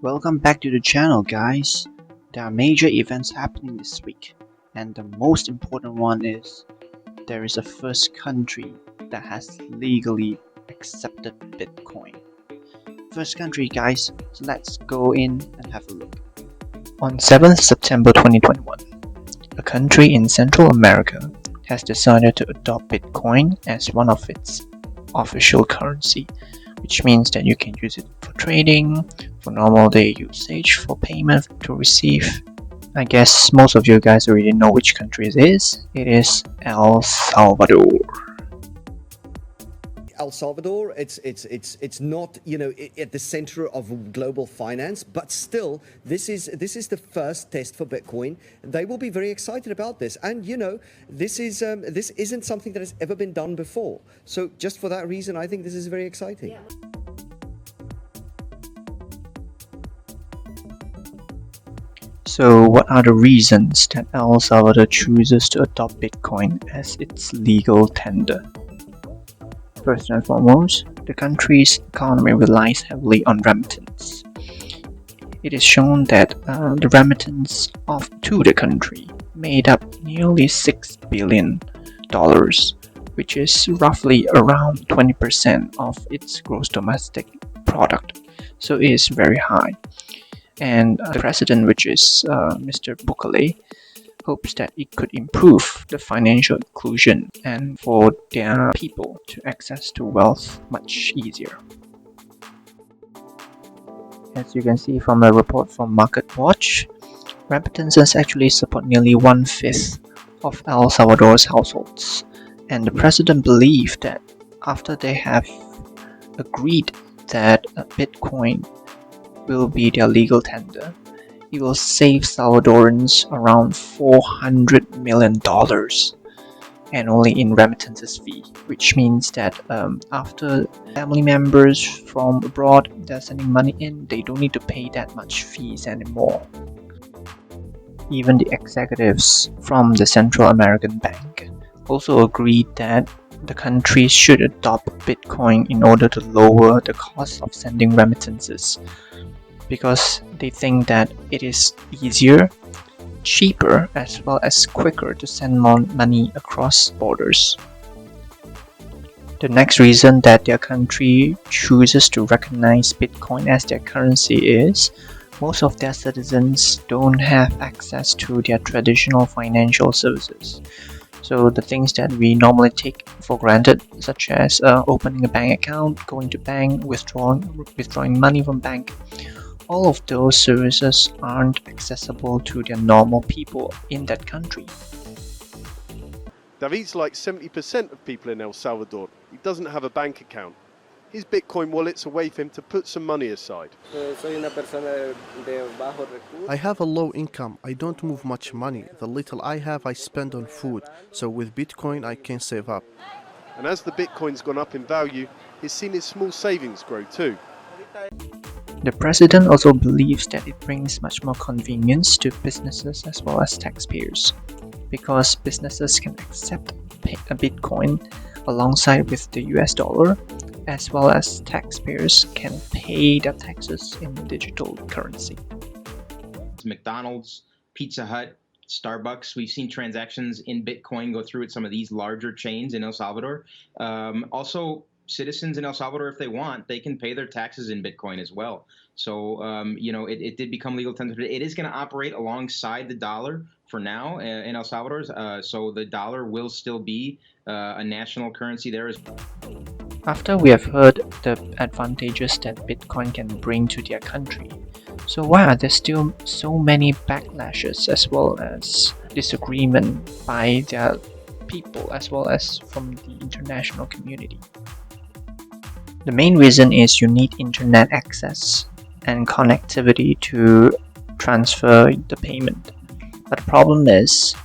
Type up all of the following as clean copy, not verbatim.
Welcome back to the channel, guys. There are major events happening this week, and the most important one is there is a first country that has legally accepted Bitcoin. First country, guys, so let's go in and have a look. On 7th September 2021, a country in Central America has decided to adopt Bitcoin as one of its official currency, which means that you can use it for trading, for normal day usage, for payment to receive. I guess most of you guys already know which country it is. It is El Salvador. El Salvador, it's not, at the center of global finance, but still, this is the first test for Bitcoin. They will be very excited about this, and this isn't something that has ever been done before. So just for that reason, I think this is very exciting. Yeah. So what are the reasons that El Salvador chooses to adopt Bitcoin as its legal tender? First and foremost, the country's economy relies heavily on remittance. It is shown that the remittance to the country made up nearly $6 billion, which is roughly around 20% of its gross domestic product. So it is very high. And the president, which is Mr. Bukele, hopes that it could improve the financial inclusion and for their people to access to wealth much easier. As you can see from a report from MarketWatch, remittances actually support nearly 1/5 of El Salvador's households, and the president believed that after they have agreed that Bitcoin will be their legal tender, it will save Salvadorans around $400 million annually in remittances fee, which means that after family members from abroad they're sending money in, they don't need to pay that much fees anymore. Even the executives from the Central American Bank also agreed that the country should adopt Bitcoin in order to lower the cost of sending remittances, because they think that it is easier, cheaper, as well as quicker to send more money across borders. The next reason that their country chooses to recognize Bitcoin as their currency is most of their citizens don't have access to their traditional financial services. So the things that we normally take for granted, such as opening a bank account, going to bank, withdrawing money from bank, all of those services aren't accessible to the normal people in that country. David's like 70% of people in El Salvador. He doesn't have a bank account. His Bitcoin wallet's a way for him to put some money aside. I have a low income. I don't move much money. The little I have I spend on food. So with Bitcoin I can save up. And as the Bitcoin's gone up in value, he's seen his small savings grow too. The president also believes that it brings much more convenience to businesses as well as taxpayers, because businesses can accept a Bitcoin alongside with the US dollar, as well as taxpayers can pay their taxes in digital currency. McDonald's, Pizza Hut, Starbucks, we've seen transactions in Bitcoin go through at some of these larger chains in El Salvador. Also, citizens in El Salvador, if they want, they can pay their taxes in Bitcoin as well. So, it did become legal tender. It is going to operate alongside the dollar for now in El Salvador. So the dollar will still be a national currency there. After we have heard the advantages that Bitcoin can bring to their country, so why are there still so many backlashes as well as disagreement by their people as well as from the international community? The main reason is you need internet access and connectivity to transfer the payment. But the problem is,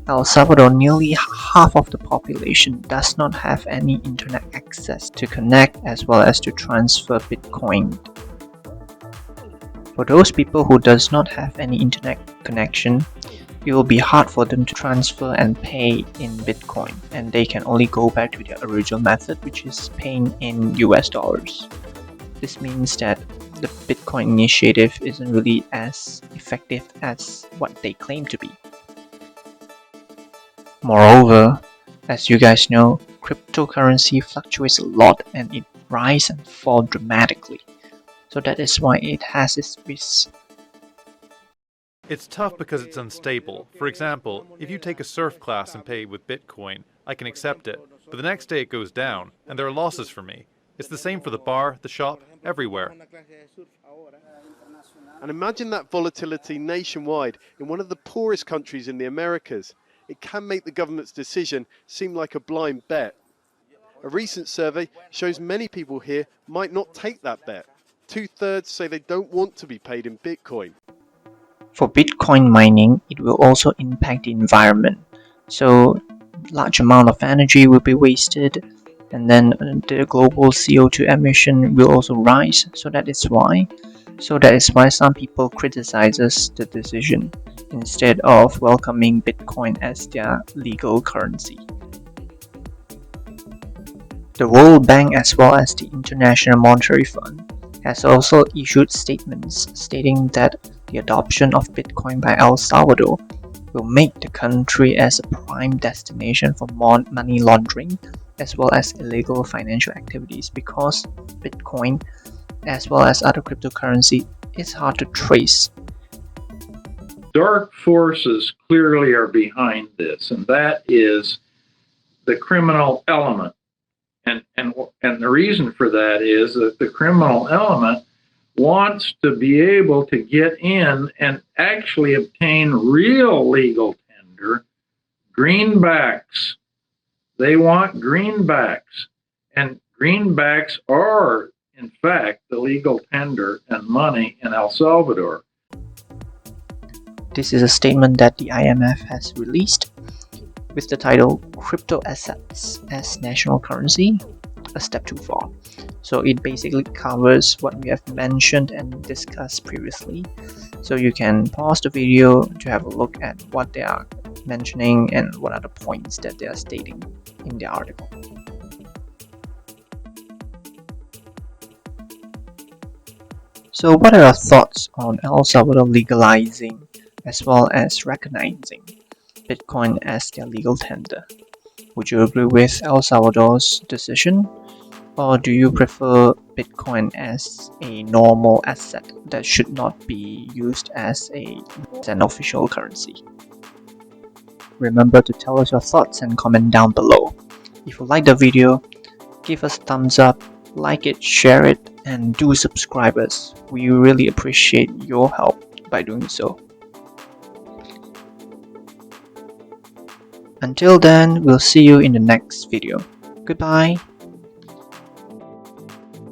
El Salvador, nearly half of the population does not have any internet access to connect as well as to transfer Bitcoin. For those people who does not have any internet connection, it will be hard for them to transfer and pay in Bitcoin, and they can only go back to their original method, which is paying in US dollars. This means that the Bitcoin initiative isn't really as effective as what they claim to be. Moreover, as you guys know, cryptocurrency fluctuates a lot and it rise and fall dramatically. So that is why it has its risks. It's tough because it's unstable. For example, if you take a surf class and pay with Bitcoin, I can accept it, but the next day it goes down, and there are losses for me. It's the same for the bar, the shop, everywhere. And imagine that volatility nationwide in one of the poorest countries in the Americas. It can make the government's decision seem like a blind bet. A recent survey shows many people here might not take that bet. 2/3 say they don't want to be paid in Bitcoin. For Bitcoin mining, it will also impact the environment. So large amount of energy will be wasted, and then the global CO2 emission will also rise. So that is why some people criticizes the decision instead of welcoming Bitcoin as their legal currency. The World Bank as well as the International Monetary Fund has also issued statements stating that the adoption of Bitcoin by El Salvador will make the country as a prime destination for money laundering as well as illegal financial activities, because Bitcoin as well as other cryptocurrency is hard to trace. Dark forces clearly are behind this, and that is the criminal element. And the reason for that is that the criminal element wants to be able to get in and actually obtain real legal tender, greenbacks. They want greenbacks, and greenbacks are, in fact, the legal tender and money in El Salvador. This is a statement that the IMF has released with the title "Crypto Assets as National Currency, a Step Too Far." So it basically covers what we have mentioned and discussed previously. So you can pause the video to have a look at what they are mentioning and what are the points that they are stating in the article. So what are your thoughts on El Salvador legalizing as well as recognizing Bitcoin as their legal tender? Would you agree with El Salvador's decision? Or do you prefer Bitcoin as a normal asset that should not be used as an official currency? Remember to tell us your thoughts and comment down below. If you like the video, give us a thumbs up, like it, share it, and do subscribe us. We really appreciate your help by doing so. Until then, we'll see you in the next video. Goodbye.